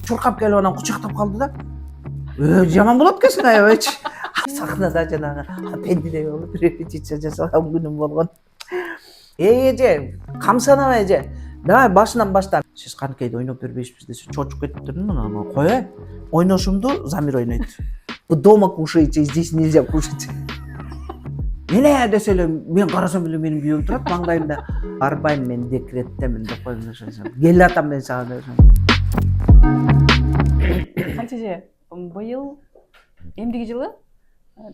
Чуркап келип анан кучактап калды да. Жаман болот экенсиң аябайчы. Сахнада жанагы апендидей болуп репетиция жасаган күнүм болгон. Эже, камсанабай эже. Давай башынан башта. Сиз каныкейди ойноп бербейсизби десе, чочуп кетип турдум. Анан кой, ойношумду Замир ойнойт. Дома кушайте, здесь нельзя кушать. Эле десе эле мен карасам эле менин күйөөм турат маңдайымда. Барбайм мен декреттемин деп коюм ошо. Келатам мен сага деп. Кантиже быйыл эмдиги жылы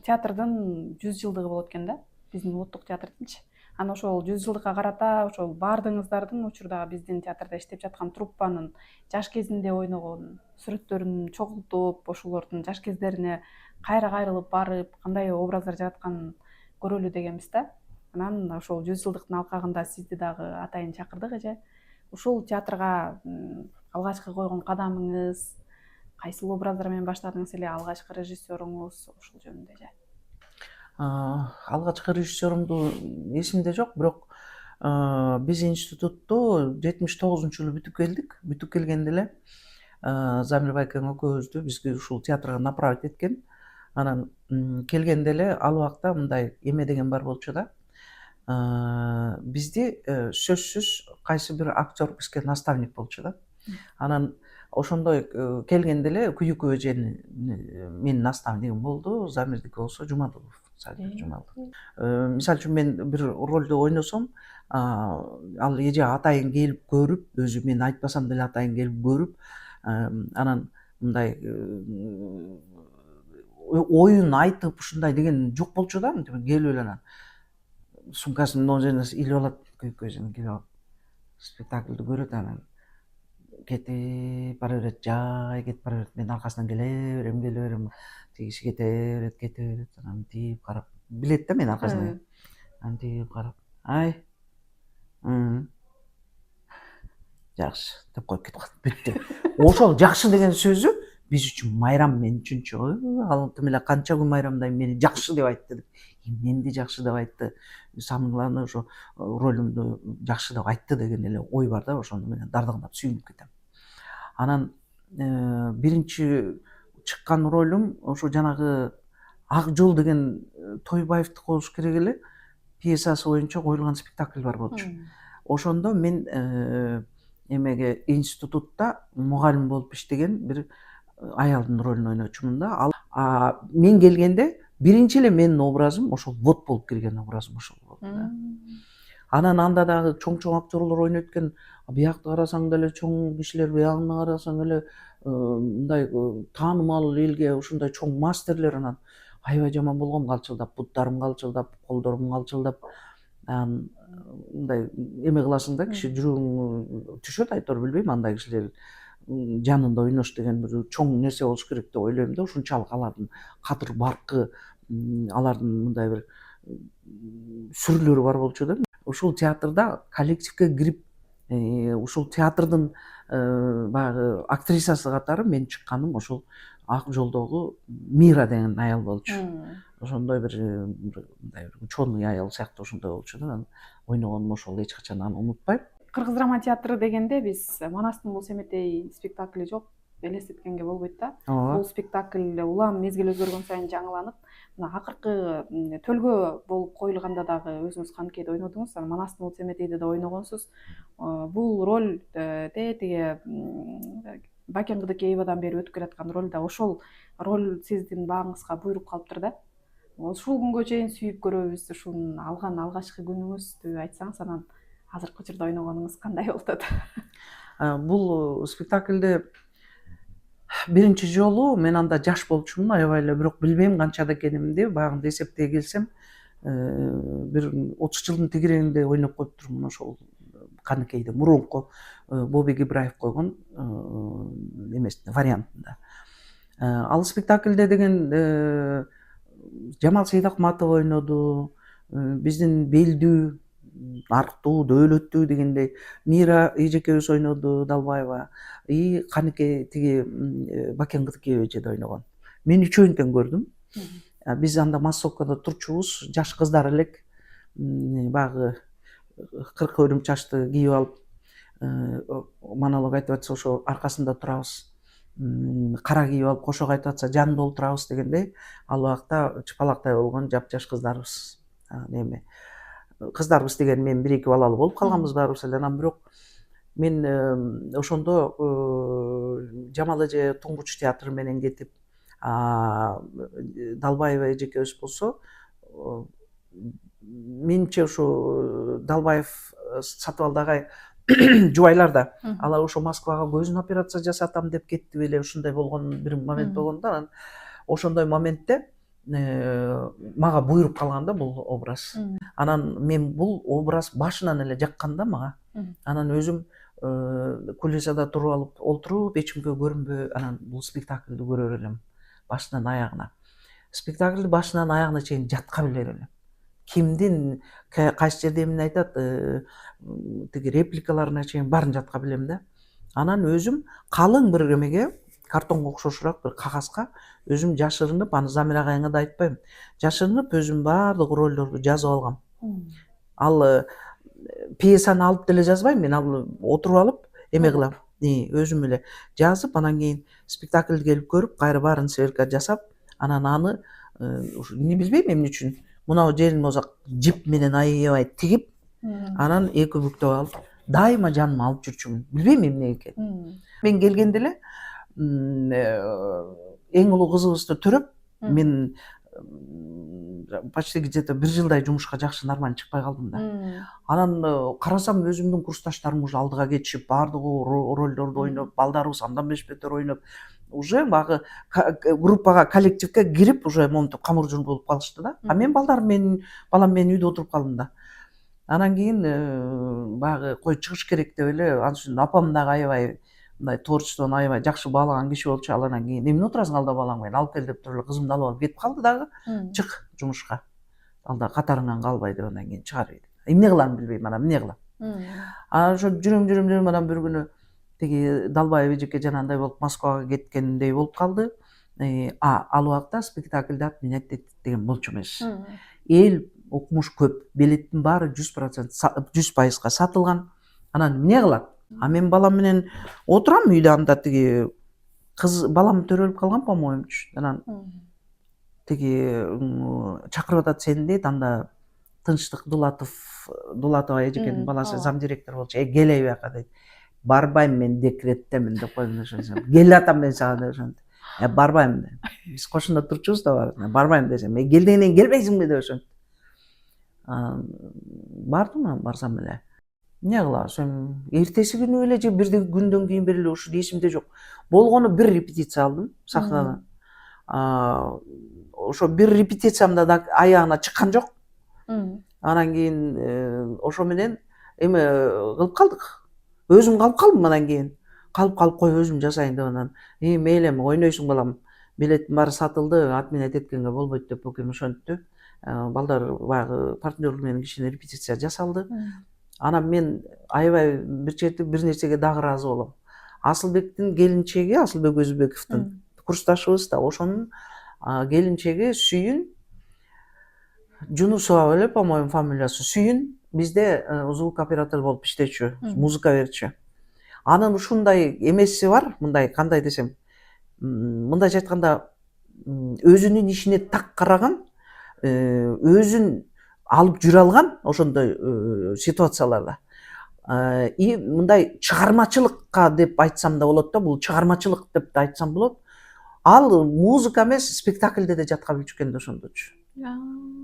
театрдын 100 жылдыгы болот экен да, биздин улуттук театрдынчы. Анан ошол 100 жылдыкка карата ошол баардыгыңыздардын учурда биздин театрда иштеп жаткан труппанын жаш кезинде ойногон сүрөттөрүн чогултуп, ошолордун жаш кездерине кайра кайрылып барып, кандай образдар жаратканын көрөлү дегенбиз да. Анан ошол 100 жылдыктын алкагында сизди дагы атайын чакырдык эже. Ушул театрга алгачкы койгон кадамыңыз, кайсыл образдар менен баштадыңыз эле, алгачкы режиссеруңуз ушул жөнүндө эже? Алгачкы режиссерумду эсимде жок, бирок биз институтто 79-жылы бүтүп келдик. Бүтүп келгенде эле Замир байкең экөөбүздү бизге ушул театрга направить эткен. Анан келгенде эле ал убакта мындай эме деген бар болчу да. Бизди сөзсүз кайсы бир актер бизге наставник болчу да. Анан ошондой келгенде эле Күйүкө эженин менин наставнигим болду. Замирдики болсо Жумадулов. Мисалы үчүн мен бир ролду ойносом, ал эже атайын келип көрүп, өзү мен айтпасам деле атайын келип көрүп, анан мындай оюн айтып ушундай деген жок болчу да. Келип эле анан сумкасын могу жерине илип алат, Күйүкө эжени келип алып спектакльди көрөт, анан кетип бара берет, жай кетип бара берет. Мен аркасынан келе берем. Тигиси кете берет, анан тип карап, билет да мен аркасынан. Анан тип карап, ай, жакшы деп коюп кетип калат, бүттү. Ошол жакшы деген сөзү биз үчүн майрам, мен үчүнчү. Ал тим эле канча күн майрамдайм, мени жакшы деп айтты деп. Эмненди жакшы деп айтты? Самый главный ошо ролумду жакшы деп айтты деген эле ой бар да, ошону менен дардыңдап сүйүнүп кетем. Анан биринчи чыккан ролум ошо жанагы Ак жол деген Тойбаевдики болуш керек эле, пьесасы боюнча коюлган спектакль бар болчу. Ошондо мен эмеге институтта мугалим болуп иштеген бир аялдын ролун ойночумун да. Мен келгенде биринчи эле менин образым ошол вот болуп кирген образым ошол болду да. Анан анда дагы чоң актерлор ойнойт экен. Биякты карасаң деле чоң кишилер, биягына карасаң эле мындай таанымал элге ушундай чоң мастерлер. Анан аябай жаман болгом, калчылдап, буттарым калчылдап, колдорум калчылдап. Мындай эме кыласың да, киши жүрөгүң түшөт, айтор билбейм, андай кишилер жанында ойнош деген бир чоң нерсе болуш керек деп ойлойм да. Ушунчалык алардын кадыр баркы, алардын мындай бир сүрлөрү бар болчу да. Ушул театрда коллективге кирип, ушул театрдын баягы актрисасы катары мен чыкканым ошол Ак жолдогу Мира деген аял болчу. Ошондой бир мындай ученый аял сыяктуу ошондой болчу да. Ойногонум ошол, эч качан аны унутпайм. Кыргыз драма театры дегенде биз Манастын бул семетей спектакли жок, элестеткенге болбойт да. Бул спектакль улам мезгил өзгөргөн сайын жаңыланып, мына акыркы төлгө болуп коюлганда дагы өзүңүз каныкейде ойнодуңуз, анан Манастын бул семетейде да ойногонсуз. Бул роль тиги Бакен Кыдык Эйбадан бери өтүп келаткан роль да, ошол роль сиздин бааңызга буйруп калыптыр да. Ушул күнгө чейин сүйүп көрөбүз. Ушунун алган алгачкы күнүңүздү айтсаңыз, анан азыркы учурда ойногонуңуз кандай болуп атат? Бул спектакльде биринчи жолу мен анда жаш болчумун, аябай эле, бирок билбейм канчада экенимди. Баягындай эсептей келсем, бир 30 жылдын тегерегинде ойноп коюптурмун ошол каныкейде, мурунку Бобек Ибраев койгон эмесинде, вариантында. Ал спектакльде деген Жамал Сейдакматов ойноду, биздин белдүү, арктуу, дөөлөттүү дегендей Мира эжекебиз ойноду, Далбаева, и каныкей тиги Бакен Кыдык эже да ойногон. Мен үчөөнү тең көрдүм. Биз анда массовкада турчубуз, жаш кыздар элек, баягы кыркы өрүм чачты кийип алып монолог айтып атса ошо аркасында турабыз. Кара кийип алып кошок айтып атса жанында олтурабыз дегендей, ал убакта чыпалактай болгон жапжаш кыздарбыз. Эми кыздарбыз деген мен 1-2 балалуу болуп калганбыз баарыбыз эле. Анан бирок мен ошондо Жамал эже Туңгуч театры менен кетип, Далбаева эжекебиз болсо менимче ушу Далбаев Сатыбалды агай жубайларда алар ошо Москвага көзүн операция жасатам деп кетти беле, ушундай болгон бир момент болгон да. Анан ошондой моментте мага буйруп калган да бул образ. Анан мен бул образ башынан эле жаккан да мага. Анан өзүм кулисада отуруп эч кимге көрүнбөй анан бул спектакльди көрөр элем башынан аягына. Спектакльди башынан аягына чейин жатка билер элем. Кимдин кайсы жерде эмне айтат, тиги репликаларына чейин баарын жатка билем да. Анан өзүм калың бир эмеге, картонго окшошураак бир кагазга өзүм жашырынып, аны Замир агайыңа да айтпайм, жашырынып өзүм баардык ролдорду жазып алгам. Ал пьесаны алып деле жазбайм, мен ал отуруп алып эме кылам, өзүм эле жазып, анан кийин спектакльди келип көрүп, кайра баарын сверка жасап, анан аны эмне билбейм эмне үчүн мынау жерин болсо жип менен аябай тигип, анан эки бүктөп алып дайыма жаныма алып жүрчүмүн. Билбейм эмне экенин. Мен келгенде эле эң улуу кызыбызды төрөп, мен почти где-то 1 жылдай жумушка жакшы нормально чыкпай калдым да. Анан карасам өзүмдүн курсташтарым уже алдыга кетишип, баардыгы ролдорду ойноп, балдарыбыз андан бешбетер ойноп, уже багы группага, коллективге кирип, уже моментип камыржур болуп калышты да. Мен балам менен үйдө отуруп калдым да. Анан кийин багы кой чыгыш керек деп эле, анын үстүнө апам дагы аябай мындай творчествону аябай жакшы баалаган киши болчу. Ал анан кийин эмне отурасың алда балаң менен, алып кел деп туруп эле кызымды алып кетип калды дагы. Чык жумушка. Алда катарыңан калбай деп анан кийин чыгарып ийди. Эмне кыларын билбейм, анан эмне кылам. Анан ошо жүрүм анан бир күнү тиги Далбаев эжеке жанагындай болуп Москвага кеткендей болуп калды. Ал убакта спектакльде отменять деген болчу эмес. Эл укмуш көп, билеттин баары 100% сатылган. Анан эмне кылат? Мен балам менен отурам үйдө, анда тиги кыз балам төрөлүп калган, по-моемчу. Анан тиги чакырып атат сени дейт, анда Тынчтык Дулатова эжекенин баласы замдиректор болчу. Келей бияка дейт. Барбайм, мен декреттемин деп койдум ошентсем. Кел атам мен сага деп ошентип. Барбайм. Биз кошуна турчубуз да, барбайм десем, келдиңден кийин келбейсиңби деп ошентип. Бардым, барсам эле. Эмне кылабыз? Эртеси күнү эле же бир күндөн кийин эле, ушул эсимде жок. Болгону бир репетиция алдым сахнадан. Ошо бир репетициямда да аягына чыккан жок. Анан кийин ошо менен эме кылып калдык. Өзүм калып калдым анан кийин. Калып кой өзүм жасайын деп анан. Мейли эми ойнойсуң балам. Билеттин баары сатылды, отменять эткенге болбойт деп бөкем ошентти. Балдар баягы партнёрлар менен кичине репетиция жасалды. Анан мен аябай бир нерсеге дагы ыраазы болом. Асылбектин келинчеги, Асылбек Өзбековдун курсташыбыз да, ошонун келинчеги Сүйүн Жунусова эле, по-моему, фамилиясы. Сүйүн бизде звук оператор болуп иштечү, музыка берчү. Анын ушундай эмеси бар, мындай кандай десем, мындайча айтканда өзүнүн ишине так караган, өзүн алып жүрө алган ошондой ситуацияларда. И мындай чыгармачылыкка деп айтсам да болот да, бул чыгармачылык деп да айтсам болот. Ал музыка эмес, спектакльде да жатка билчү экен да ошондочу.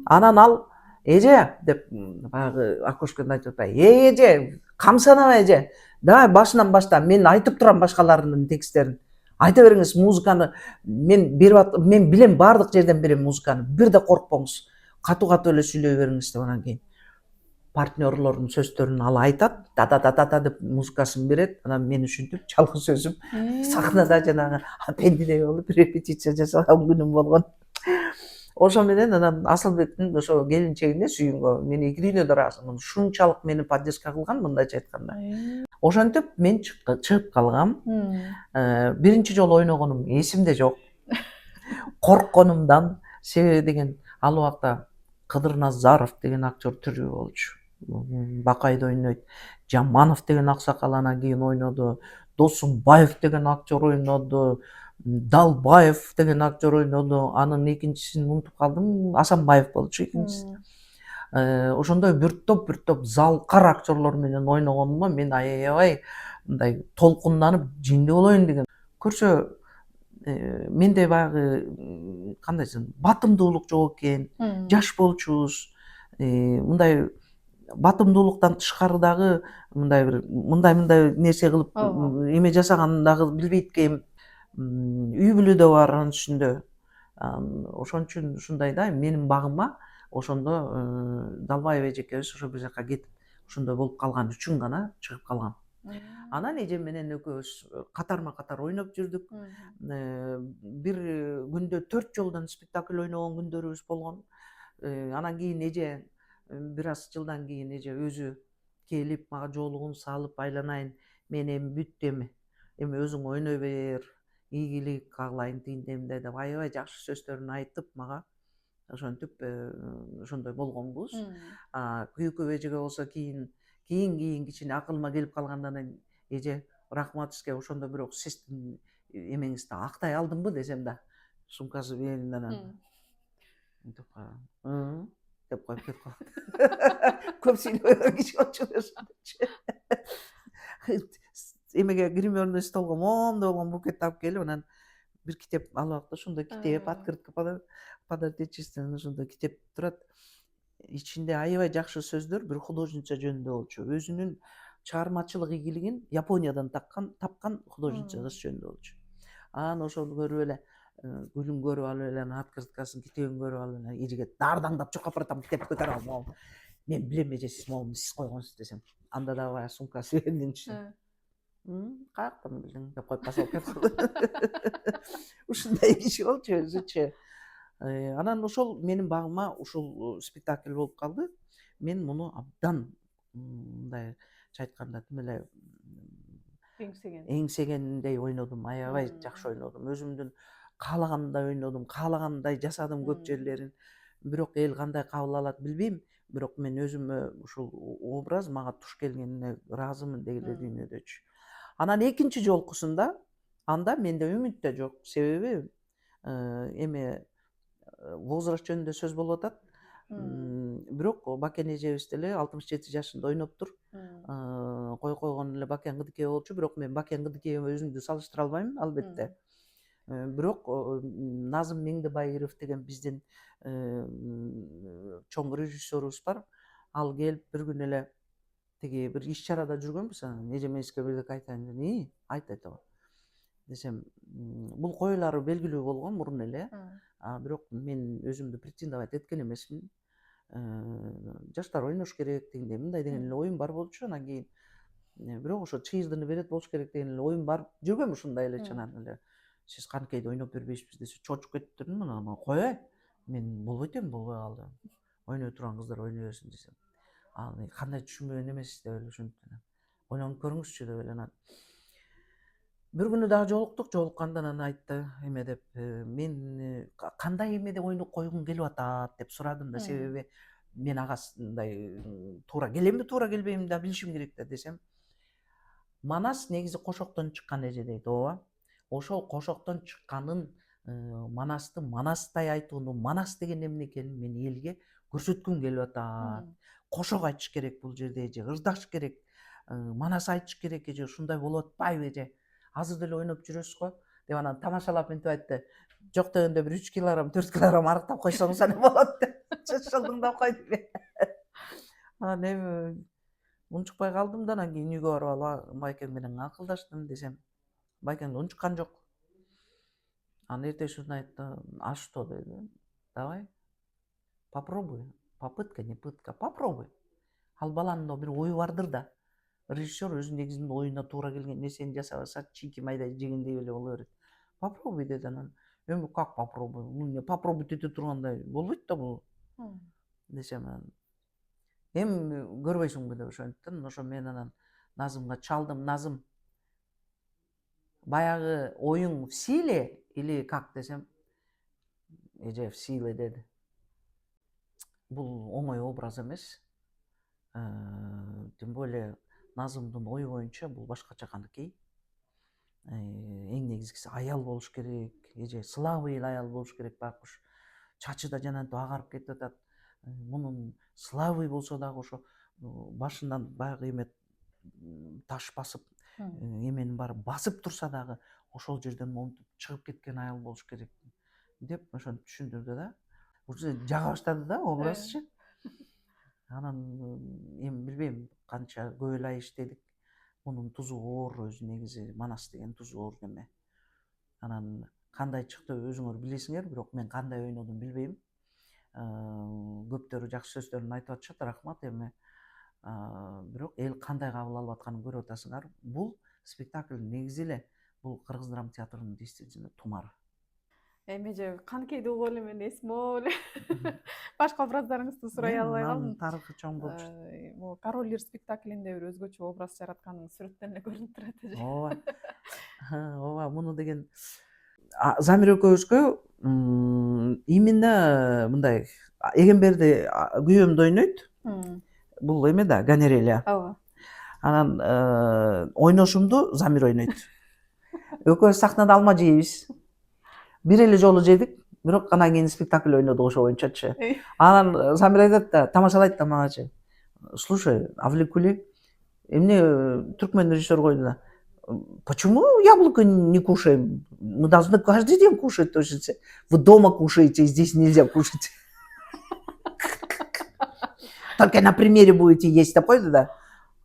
Анан ал эже деп баягы окошкодон айтып атпайбы, эже, камсанабай эже, давай башынан башта, мен айтып турам башкалардын тексттерин. Айта бериңиз музыканы, мен билем, баардык жерден берем музыканы, бир да коркпоңуз. Катуу эле сүйлөй бериңиз деп анан кийин партнёрлордун сөздөрүн ал айтат, та деп музыкасын берет. Анан мен ушинтип жалгыз өзүм сахнада жанагы апендидей болуп репетиция жасаган күнүм болгон. Ошо менен анан Асылбектин ошо келинчегине Сүйүнгө мен эки дүйнөдө ыраазымын. Ушунчалык мени поддержка кылган, мындайча айтканда. Ошентип мен чыгып калгам. Биринчи жолу ойногонум эсимде жок. Коркконумдан, себеби деген ал убакта Кыдыр Назаров деген актер тирүү болчу. Бакайда ойнойт. Жаманов деген аксакал анан кийин ойноду. Досумбаев деген актер ойноду. Далбаев деген актер ойноду. Анын экинчисин унутуп калдым. Асанбаев болчу экинчиси. Ошондой бир топ залкар актерлор менен ойногонума мен аябай мындай толкунданып жиңде болоюн деген. Көрсө менде баягы кандай десем батымдуулук жок экен. Жаш болчубуз. Мындай батымдуулуктан тышкары дагы мындай нерсе кылып эме жасаганын дагы билбейт экенмин. Үй бүлө да бар анын үстүндө. Ошон үчүн ушундай да менин багыма ошондо Далбаев эжекебиз ошо бир жака кетип ошондой болуп калган үчүн гана чыгып калгам. Анан эжем менен экөөбүз катарма катар ойноп жүрдүк. Бир күндө 4 жолдон спектакль ойногон күндөрүбүз болгон. Анан кийин эже бир аз жылдан кийин эже өзү келип мага жоолугун салып айланайын мен эми бүттүм эми өзүң ойной бер ийгилик каалайын тигиндей деп аябай жакшы сөздөрүн айтып мага ошентип ошондой болгонбуз. Күйөкө эжеге болсо кийин кичине акылыма келип калгандан кийин эже рахмат сизге ошондо бирок сиздин эмеңизди актай алдымбы десем да сумкасы белинен анан деп коюп кетип калат. Көп сүйлөбөгөн киши болчу ошондочу. Эмеге гримерный столго моундай болгон букетти алып келип анан бир китеп алып да ошондой китеп открытка подарить этчүсүн ошондой китеп турат. Ичинде аябай жакшы сөздөр бир художница жөнүндө болчу. Өзүнүн чыгармачылык ийгилигин Япониядан тапкан художница кыз жөнүндө болчу. Анан ошону көрүп эле гүлүн көрүп алып эле анын открыткасын китебин көрүп алып эле эжеге дардаңдап чуркап баратам китепти көтөрүп алып мен билем эже сиз могуну сиз койгонсуз десем анда дагы баягы сумкасы белинен түшүп каяктан билдиң деп коюп баса алып кетип ушундай киши болчу өзүчө. Анан ошол менин багыма ушул спектакль болуп калды. Мен муну абдан мындайча айтканда тим эле эңсегендей ойнодум, аябай жакшы ойнодум. Өзүмдүн каалагандай ойнодум, каалагандай жасадым көп жерлерин. Бирок эл кандай кабыл алат билбейм, бирок мен өзүмө ушул образ мага туш келгенине ыраазымын деги эле дүйнөдөчү. Анан экинчи жолкусунда анда менде үмүт да жок. Себеби эме возраст жөнүндө сөз болуп атат. Бирок Бакен эжебиз деле 67 жашында ойноптур. Койгон эле Бакен Кыдыкеева болчу, бирок мен Бакен Кыдыкеева өзүмдү салыштыра албайм албетте. Бирок Назым Меңдебайыров деген биздин чоң режиссерубуз бар. Ал келип бир күн эле тиги бир иш чарада жүргөнбүз. Эжемизге бирдеке айтайын деди. Айт десем, бул койлары белгилүү болгон мурун эле. Бирок мен өзүмдү претендовать эткен эмесмин. Жаштар ойнош керек дегендей мындай деген эле оюм бар болчу. Анан кийин бирок ошо чыйыздыны берет болуш керек деген эле оюм бар жүргөм ушундай эле чанан эле. Сиз канткейде ойноп бербейсизби десе чочуп кетиптирмин. Анан кой мен болбойт эми болбой калды. Ойной турган кыздар ойной берсин десем. Ал кандай түшүнбөгөн эмессиз деп эле ошентип ойнонуп көрүңүзчү деп эле анан бир күнү дагы жолукканда анан айтты эме деп мен кандай эмеде ойноп койгуң келип атат деп сурадым да, себеби мен агасындай туура келемби туура келбейм да билишим керек да десем. Манас негизи кошоктон чыккан эже дейт, ооба. Ошол кошоктон чыкканын Манасты Манастай айтууну, Манас деген эмне экенин мен элге көрсөткүм келип атат. Кошок айтыш керек бул жерде эже, ырдаш керек. Манас айтыш керек эже, ушундай болуп атпайбы эже? Азыр деле ойноп жүрөсүз го деп анан тамашалап мынтип айтты. Жок дегенде бир 3 килограмм, 4 килограмм арыктап койсоңуз эле болот деп. Чочулдуңдап койду. Анан эми унчукпай калдым да анан кийин үйгө барып алып Байкең менен акылдаштым десем. Байкең да унчуккан жок. Анан эртеси айтты, а что деди. Давай, попробуй. Попытка не пытка. Попробуй. Ал баланын бир ою бардыр да. Режиссер өзү негизинде оюна туура келген нерсени жасабаса чийки майда жегендей эле боло берет. Попробуй деди анан. Эми как попробуй? Попробуй дете тургандай болбойт да бул. Десем анан. Эми көрбөйсүңбү деп ошентти. Ошо мен анан Назымга чалдым. Назым, баягы оюң в силе или как десем. Эже в силе деди. Бул оңой образ эмес. Тем более Назымдын ою боюнча бул башкача каныкей. Эң негизгиси аял болуш керек, эже слабый эле аял болуш керек байкуш. Чачы да жанагынтип агарып кетип атат. Мунун слабый болсо дагы ошо башынан баягы эме таш басып, эменин баары басып турса дагы ошол жерден монтип чыгып кеткен аял болуш керек деп ошентип түшүндүрдү да. Уже жага баштады да образчы. Анан эми билбейм канча көп эле ай иштедик. Мунун тузу оор өзү негизи Манас деген тузу оор неме. Анан кандай чыкты өзүңөр билесиңер, бирок мен кандай ойнодум билбейм. Көптөрү жакшы сөздөрүн айтып атышат, рахмат. Эми бирок эл кандай кабыл алып атканын көрүп атасыңар. Бул спектакль негизи эле бул Кыргыз драма театрынын действительно тумары. Эми же каныкейди угуп эле мен эсиме эле башка образдарыңызды сурай албай калдым. Тарыхы чоң болчу. Могу Король Лир спектаклинде бир өзгөчө образ жаратканыңыз сүрөттөн эле көрүнүп турат эже. Ооба. Ооба, муну деген Замир экөөбүзгө именно мындай Эгемберди күйөөмдү ойнойт. Бул эме да Ганерелия. Ооба. Анан ойношумду Замир ойнойт. Экөөбүз сахнада алма жейбиз. Бир эле жолу жедик, бирок анан кийин спектакль ойнодук ошо боюнчачы. Анан Замир айтат да, тамашалайт да магачы. Слушай, Авликули, эмне түркмен режиссер койду да. Почему яблоко не кушаем? Мы должны каждый день кушать тоже. Вы дома кушаете, здесь нельзя кушать. Только на примере будете есть, деп койду да.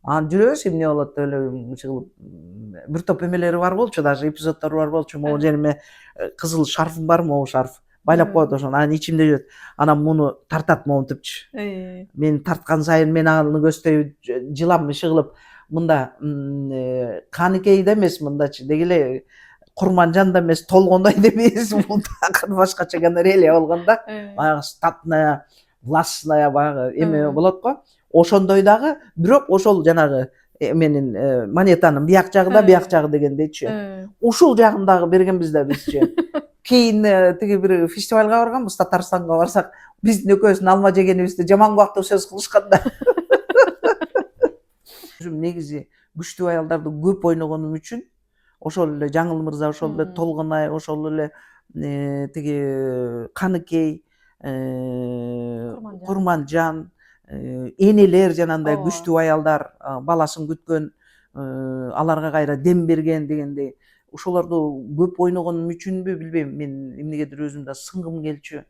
Анан жүрөбүз эмне болот эле чыгылып. Бир топ эмелери бар болчу, даже эпизоддору бар болчу. Могу жериме кызыл шарфым бар, могу шарф. Байлап коет ошону. Анан ичимде жүрөт. Анан муну тартат монтипчи. Мен тарткан сайын мен аны көздөй жылам ишыгылып мында каныкейде эмес мындачы деги эле Курманжанда эмес Толгондойдо эмес мында башкача Ганерелия болгондо баягы статная, властная баягы эме болот го. Ошондой дагы, бирок ошол жанагы эменин монетанын бияк жагы дегендейчи. Ушул жагын дагы бергенбиз да бизчи. Кийин тиги бир фестивалга барганбыз, Татарстанга барсак, биздин экөөбүздүн алма жегенибизди жаман кубактуу сөз кылышкан да. Өзүм негизи күчтүү аялдарды көп ойногонум үчүн ошол эле Жаңыл мырза, ошол эле Толгонай, ошол эле тиги Каныкей, Курманжан, энелер жанагындай күчтүү аялдар, баласын күткөн, аларга кайра дем берген дегендей. Ошолорду көп ойногонум үчүнбү билбейм, мен эмнегедир өзүм да сынгым келчү.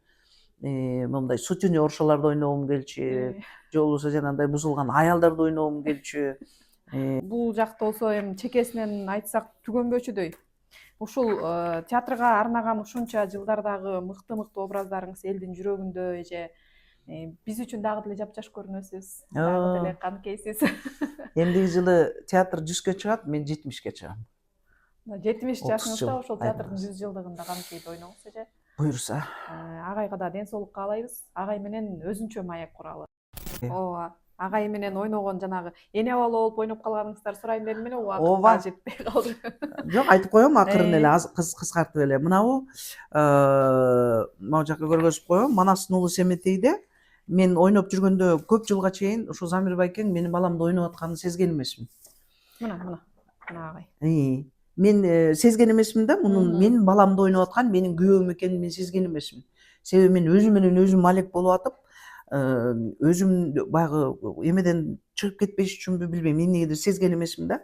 Мондай сутенёршаларды ойногум келчү, же болбосо жанагындай бузулган аялдарды ойногум келчү. Бул жакта болсо эми чекесинен айтсак түгөнбөчүдөй. Ушул театрга арнаган ушунча жылдардагы мыкты образдарыңыз элдин жүрөгүндө эже биз үчүн дагы деле жапжаш көрүнөсүз, дагы деле каныкейсиз. Эмдиги жылы театр 100ке чыгат, мен 70ке чыгам. 70 жашыңызда ошол театрдын 100 жылдыгында каныкейде ойноңуз эже. Буюрса. Агайга да ден соолук каалайбыз. Агай менен өзүнчө маек куралы. Ооба. Агай менен ойногон жанагы эне бала болуп ойноп калганыңыздар сурайын дедим эле, убакыт жетпей калды. Жок, айтып коем акырын эле, кыскартып эле. Мынабу могу жака көргөзүп коем. Манастын уулу Семетейде мен ойноп жүргөндө көп жылга чейин ушу Замир байкең менин баламды ойноп атканын сезген эмесмин. Мына агай. Мен сезген эмесмин да, мунун менин баламды ойноп аткан, менин күйөөм экенин мен сезген эмесмин. Себеби мен өзүм менен өзүм алек болуп атып, өзүм баягы эмеден чыгып кетпеш үчүнбү билбейм, эмнегедир сезген эмесмин да.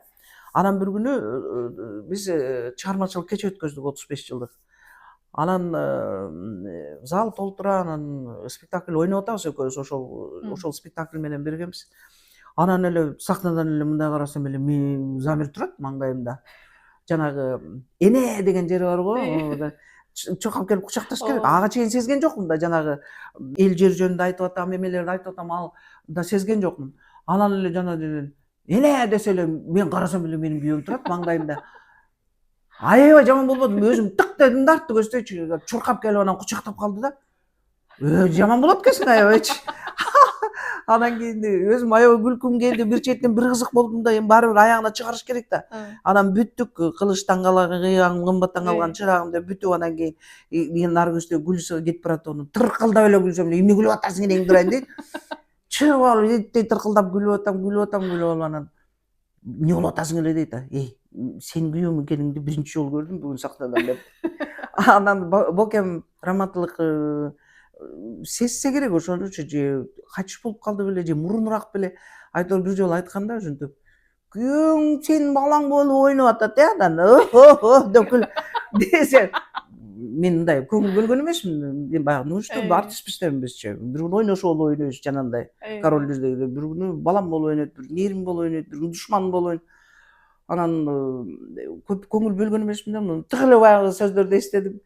Анан бир күнү биз чыгармачылык кече өткөздүк 35 жылдык. Анан зал толтура, анан спектакль ойноп атабыз экөөбүз, ошол спектакль менен бергенбиз. Анан эле сахнадан эле мындай карасам эле мен Замир турат маңдайымда. Жанагы эне деген жери бар го, чуркап келип кучакташ керек. Ага чейин сезген жокмун да, жанагы эл жер жөнүндө айтып атам, эмелерди айтып атам, ал да сезген жокмун. Анан эле жанагы эне десе эле мен карасам эле менин күйөөм турат маңдайымда. Аябай жаман болбодумбу, өзүм тык дедим да, артты көздөйчү, чуркап келип анан кучактап калды да. Жаман болот экенсиң аябайчы. Анан кийин өзүм аябай күлкүм келди, бир четинен бир кызык болдум да, эми баары бир аягына чыгарыш керек да. Анан бүттүк, кылычтан кыйган, кымбаттан калган чырагым деп бүтүп, анан кийин нары көздөй күлсө кетип барат, ону тыркылдап эле күлсөм эле, эмне күлүп атасың энең турайын дейт. чыгып алып эдиттей тыркылдап күлүп атам анан эмне болуп атасың эле дейт. Сен күйөөм экениңди биринчи жолу көрдүм бүгүн сахнадан деп. Анан бокем раматтылык сезсе керек ошонучу же качыш болуп калды беле же мурунураак беле. Айтор бир жолу айтканда ушинтип күйөөң сенин балаң болуп ойноп атат анан деп күлүп десе мен мындай көңүл бөлгөн эмесмин. Мен баягы нуждуу артистпиз да бизчи. Бир күнү ойношо болуп ойнойбуз жанагындай. Король жүздөгү бир күнү балам болуп ойнойт, бир нерим болуп ойнойт, бир күнү душманым болуп ойнойт. Анан көп көңүл бөлгөн эмесмин да, тыгы эле баягы сөздөрдү эстедим.